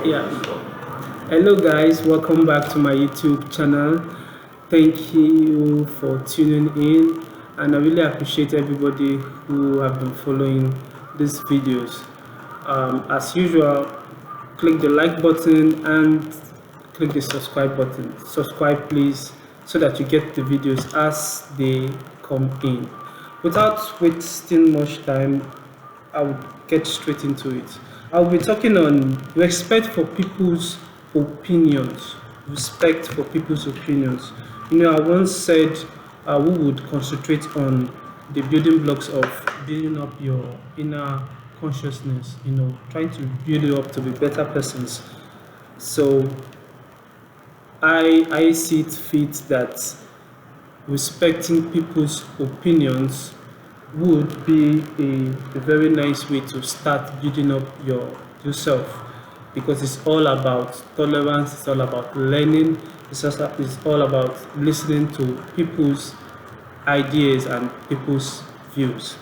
Yeah. Hello, guys. Welcome back to my YouTube channel. Thank you for tuning in, and I really appreciate everybody who have been following these videos. As usual, click the like button and click the subscribe button. Subscribe, please, so that you get the videos as they come in. Without wasting much time, I would get straight into it. I'll be talking on respect for people's opinions. Respect for people's opinions. I once said we would concentrate on the building blocks of building up your inner consciousness, trying to build you up to be better persons. So I see it fit that respecting people's opinions would be a very nice way to start building up yourself, because it's all about tolerance, it's all about learning, it's all about listening to people's ideas and people's views.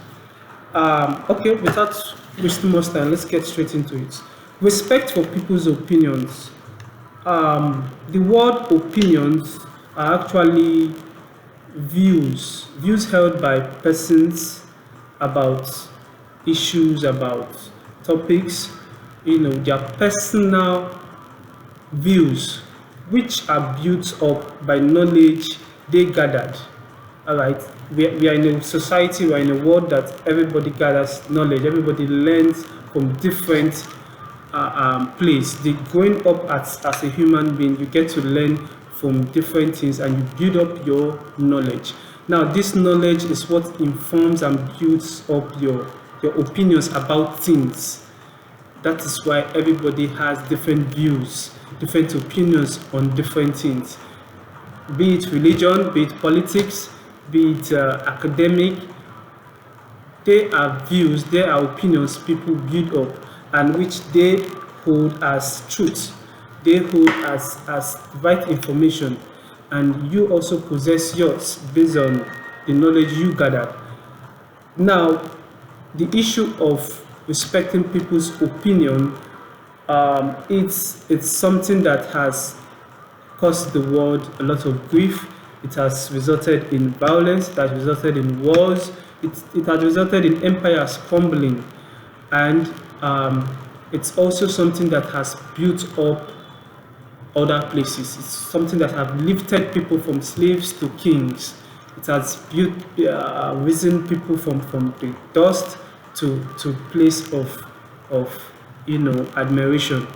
Okay, without wasting much time, let's get straight into it. Respect for people's opinions. The word opinions are actually views held by persons about issues, about topics, their personal views, which are built up by knowledge they gathered. All right, we are in a society, we are in a world that everybody gathers knowledge, everybody learns from different place. Growing up as a human being, you get to learn from different things and you build up your knowledge. Now, this knowledge is what informs and builds up your opinions about things. That is why everybody has different views, different opinions on different things, be it religion, be it politics, be it academic. They are views, they are opinions people build up and which they hold as truth. They hold as right information, and you also possess yours based on the knowledge you gathered. Now, the issue of respecting people's opinion, it's something that has caused the world a lot of grief. It has resulted in violence, it has resulted in wars, it has resulted in empires crumbling, and it's also something that has built up other places. It's something that has lifted people from slaves to kings. It has risen people from the dust to place of admiration.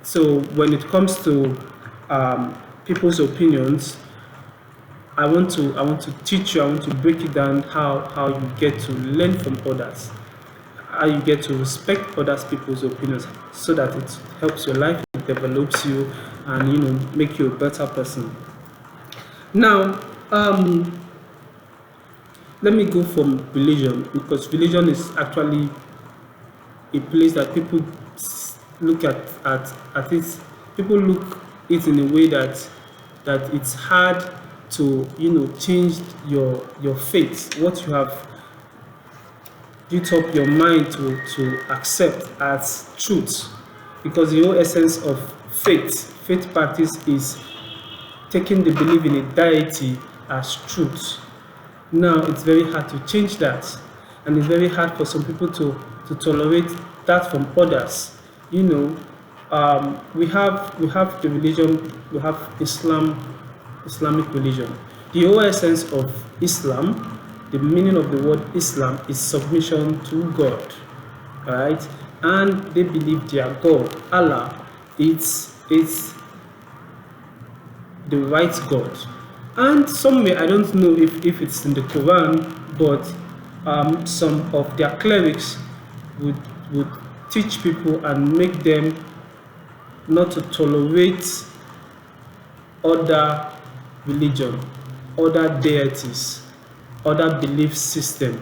So when it comes to people's opinions, I want to teach you, I want to break it down how you get to learn from others, how you get to respect others people's opinions, so that it helps your life, it develops you, and make you a better person. Now, let me go from religion, because religion is actually a place that people look at it. People look it in a way that it's hard to change your faith, what you have built up your mind to accept as truth, because the whole essence of faith practice is taking the belief in a deity as truth. Now, it's very hard to change that, and it's very hard for some people to tolerate that from others. We have the religion, we have Islamic religion. The whole essence of Islam, the meaning of the word Islam is submission to God, right? And they believe their God, Allah, it's the right God. And somewhere, I don't know if it's in the Quran, but some of their clerics would teach people and make them not to tolerate other religion, other deities, other belief system.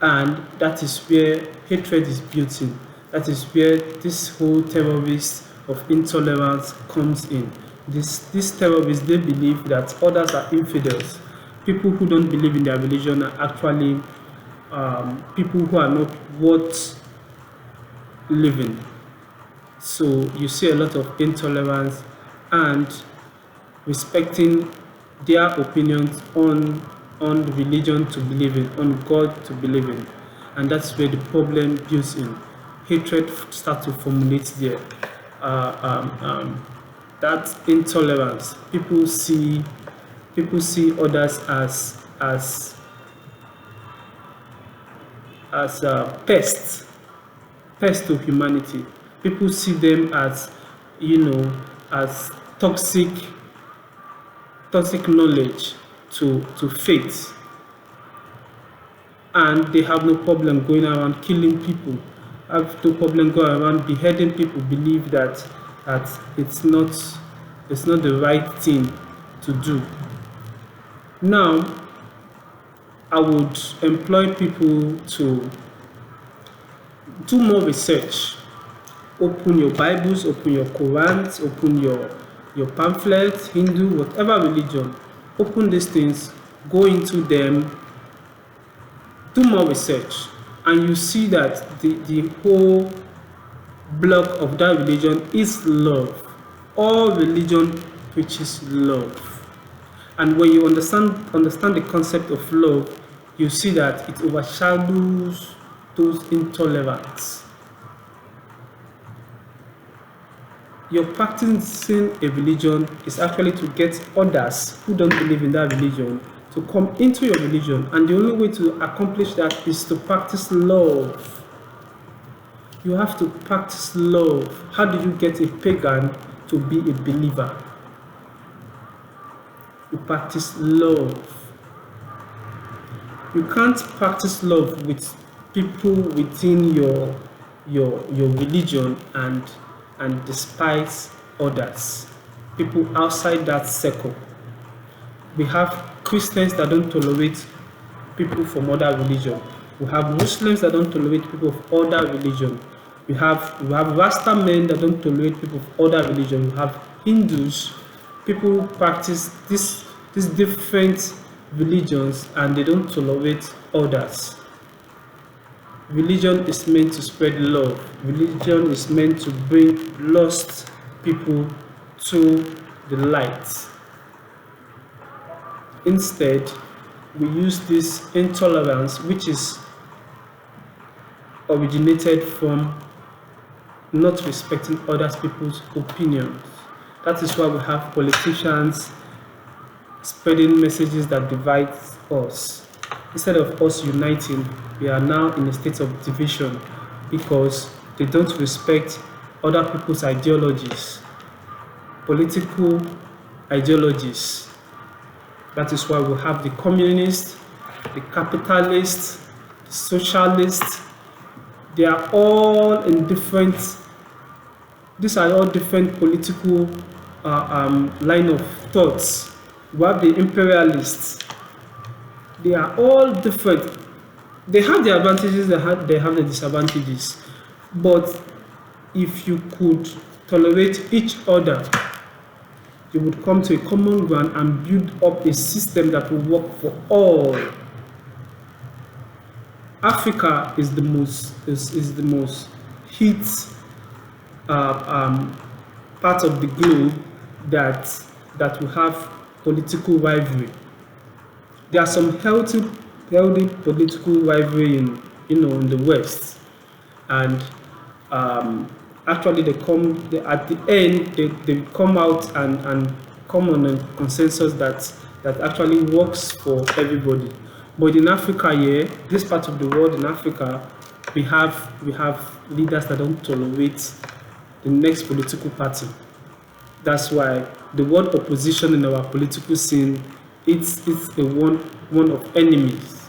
And that is where hatred is built in. That is where this whole terrorist of intolerance comes in. These terrorists, they believe that others are infidels. People who don't believe in their religion are actually people who are not worth living. So you see a lot of intolerance and respecting their opinions on religion to believe in, on God to believe in, and that's where the problem builds in. Hatred starts to formulate there. Uh, um, um, that intolerance, people see others as pests to humanity. People see them as, as toxic toxic knowledge to faith, and they have no problem going around killing people, have no problem going around beheading people, believe that it's not the right thing to do. Now, I would employ people to do more research. Open your Bibles, open your Qurans, open your pamphlets, Hindu, whatever religion. Open these things, go into them, do more research, and you see that the whole block of that religion is love. All religion preaches love. And when you understand the concept of love, you see that it overshadows those intolerance. You're practicing a religion is actually to get others who don't believe in that religion to come into your religion, and the only way to accomplish that is to practice love. You have to practice love. How do you get a pagan to be a believer? You practice love. You can't practice love with people within your religion and despise others. People outside that circle. We have Christians that don't tolerate people from other religion. We have Muslims that don't tolerate people of other religion. We have Rasta men that don't tolerate people of other religion. We have Hindus, people who practice these different religions and they don't tolerate others. Religion is meant to spread love. Religion is meant to bring lost people to the light. Instead, we use this intolerance, which is originated from not respecting other people's opinions. That is why we have politicians spreading messages that divide us. Instead of us uniting, we are now in a state of division because they don't respect other people's ideologies, political ideologies. That is why we have the communists, the capitalists, the socialists. They are all in different. These are all different political line of thoughts. We have the imperialists. They are all different. They have the advantages. They have the disadvantages. But if you could tolerate each other, you would come to a common ground and build up a system that will work for all. Africa is the most heat part of the globe that will have political rivalry. There are some healthy political rivalry in the West, and actually at the end they come out and come on a consensus that actually works for everybody. But in Africa, this part of the world, in Africa, we have leaders that don't tolerate the next political party. That's why the word opposition in our political scene, it's a one of enemies.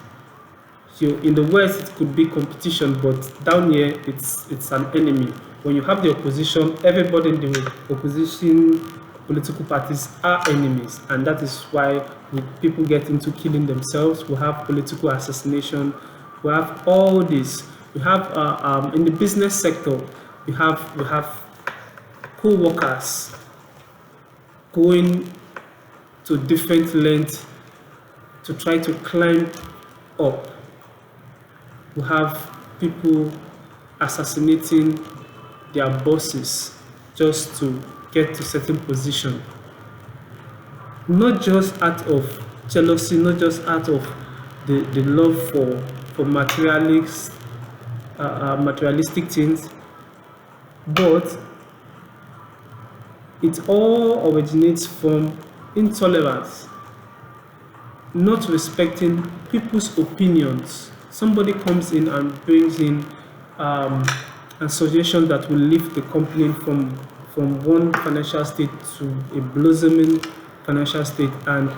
So in the West, it could be competition, but down here, it's an enemy. When you have the opposition, everybody in the opposition political parties are enemies, and that is why people get into killing themselves. We have political assassination. We have all this. We have in the business sector, we have co-workers going to different lengths to try to climb up. We have people assassinating their bosses just to get to certain position, not just out of jealousy, not just out of the love for materialistic things, but it all originates from intolerance, not respecting people's opinions. Somebody comes in and brings in um, a suggestion that will lift the company from one financial state to a blossoming financial state, and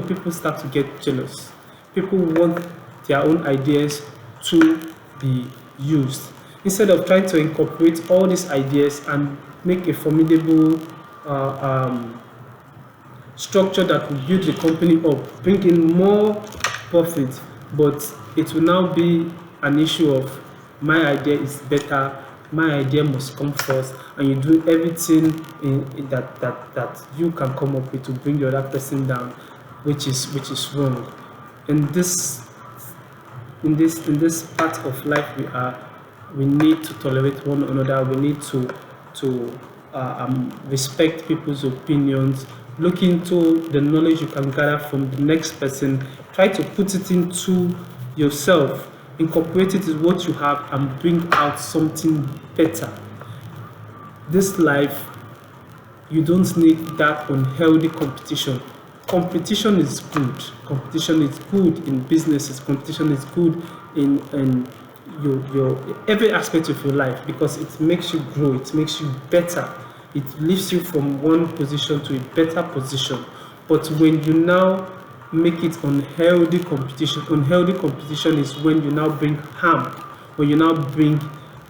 people start to get jealous. People want their own ideas to be used instead of trying to incorporate all these ideas and make a formidable uh, um, structure that will build the company up, bring in more profit, but it will now be an issue of my idea is better, my idea must come first, and you do everything in that you can come up with to bring the other person down, which is wrong. In this part of life we need to tolerate one another. We need to respect people's opinions. Look into the knowledge you can gather from the next person. Try to put it into yourself. Incorporate it in what you have and bring out something better. This life, you don't need that unhealthy competition. Competition is good. Competition is good in businesses. Competition is good in your every aspect of your life, because it makes you grow. It makes you better. It lifts you from one position to a better position. But when you now make it unhealthy competition is when you now bring harm, when you now bring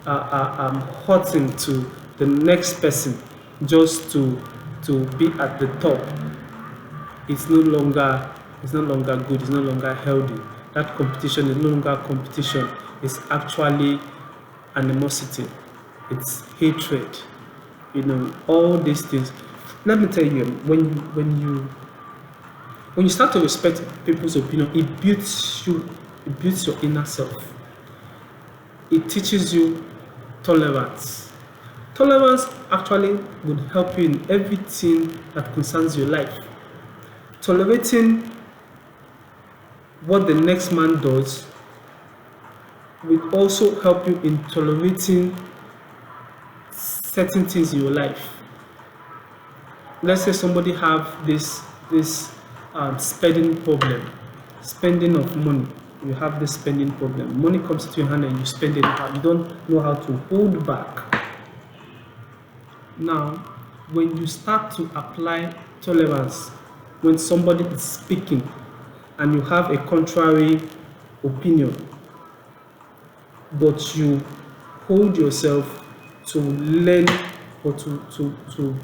hurting to the next person just to be at the top. It's no longer good. It's no longer healthy. That competition is no longer competition. It's actually animosity. It's hatred. All these things. Let me tell you, when you start to respect people's opinion, it builds your inner self. It teaches you tolerance. Tolerance actually would help you in everything that concerns your life. Tolerating what the next man does will also help you in tolerating certain things in your life. Let's say somebody have this spending problem, spending of money. You have this spending problem. Money comes into your hand and you spend it. You don't know how to hold back. Now, when you start to apply tolerance, when somebody is speaking and you have a contrary opinion, but you hold yourself to learn or to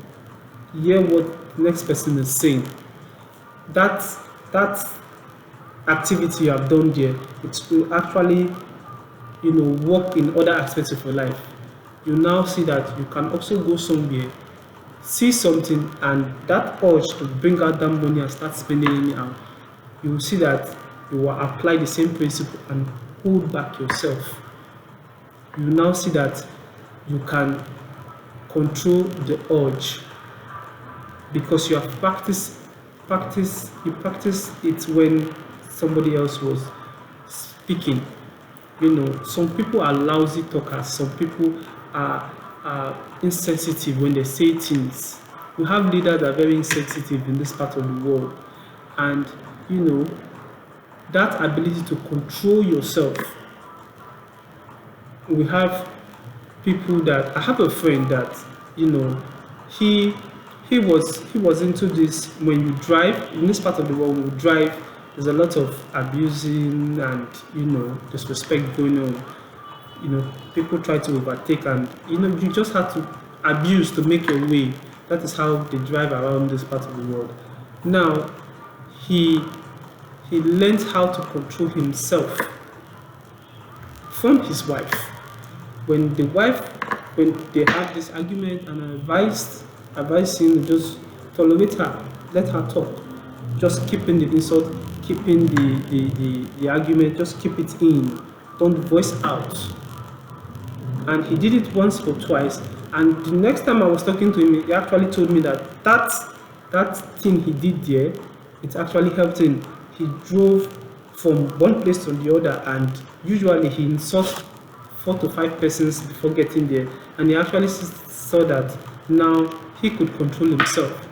hear what the next person is saying, that activity you have done there, it will actually work in other aspects of your life. You now see that you can also go somewhere, see something, and that urge to bring out that money and start spending it out, you will see that you will apply the same principle and hold back yourself. You now see that you can control the urge because you have practiced it when somebody else was speaking. Some people are lousy talkers. Some people are insensitive when they say things. We have leaders that are very insensitive in this part of the world, and that ability to control yourself. We have people that I have a friend that he was into this. When you drive in this part of the world, when you drive, there's a lot of abusing and disrespect going on. People try to overtake, and you just have to abuse to make your way. That is how they drive around this part of the world. Now he learned how to control himself from his wife. When they have this argument, and I advised him to just tolerate her, let her talk, just keeping the insult, keeping the argument, just keep it in, don't voice out. And he did it once or twice, And the next time I was talking to him, he actually told me that that thing he did there, it actually helped him. He drove from one place to the other, and usually he insults 4 to 5 persons before getting there. And he actually saw that now he could control himself.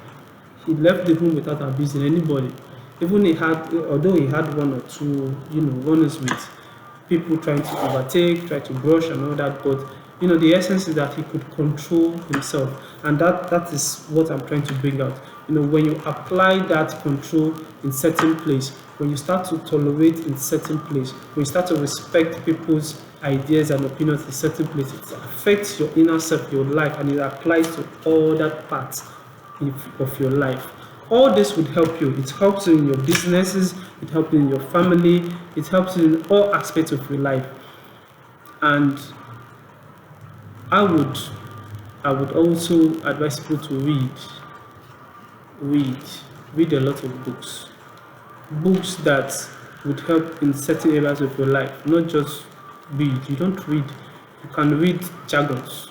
He left the room without abusing anybody. Even he had, although he had one or two, runners with people trying to overtake, try to brush and all that, but the essence is that he could control himself, and that is what I'm trying to bring out. When you apply that control in certain place, when you start to tolerate in certain place, when you start to respect people's ideas and opinions in certain place, it affects your inner self, your life, and it applies to all that parts of your life. All this would help you. It helps you in your businesses, it helps you in your family, it helps you in all aspects of your life. And I would also advise people to read a lot of books that would help in certain areas of your life. Not just read. You don't read. You can read jargons.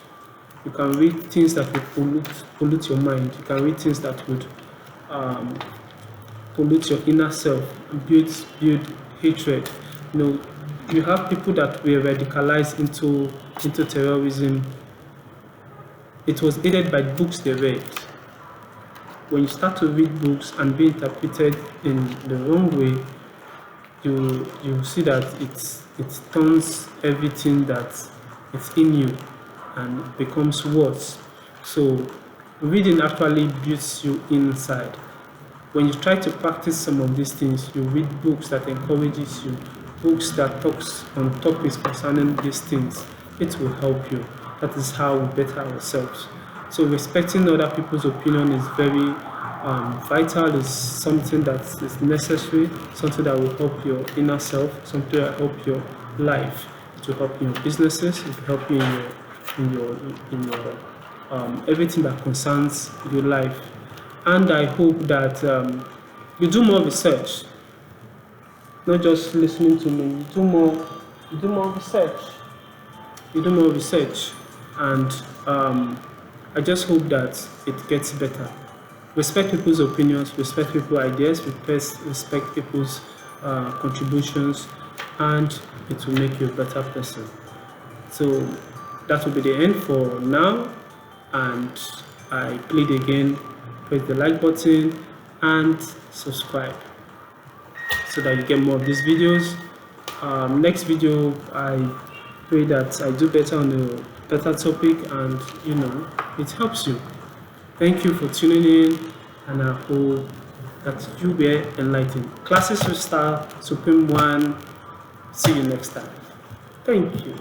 You can read things that will pollute your mind. You can read things that would pollute your inner self, build hatred. You have people that were radicalized into terrorism. It was aided by books they read. When you start to read books and be interpreted in the wrong way, you see that it turns everything that is in you and becomes worse. So reading actually builds you inside. When you try to practice some of these things, you read books that encourages you, books that talks on topics concerning these things. It will help you. That is how we better ourselves. So respecting other people's opinion is very vital. Is something that is necessary. Something that will help your inner self. Something that will help your life. It will help in your businesses. It will help you in your everything that concerns your life. And I hope that you do more research, not just listening to me. You do more research. You do more research, and I just hope that it gets better. Respect people's opinions, respect people's ideas, respect people's contributions, and it will make you a better person. So that will be the end for now, and I plead again, press the like button and subscribe so that you get more of these videos. Next video, I pray that I do better on a better topic, and it helps you. Thank you for tuning in, and I hope that you were enlightened. Classes will start Supreme 1. See you next time. Thank you.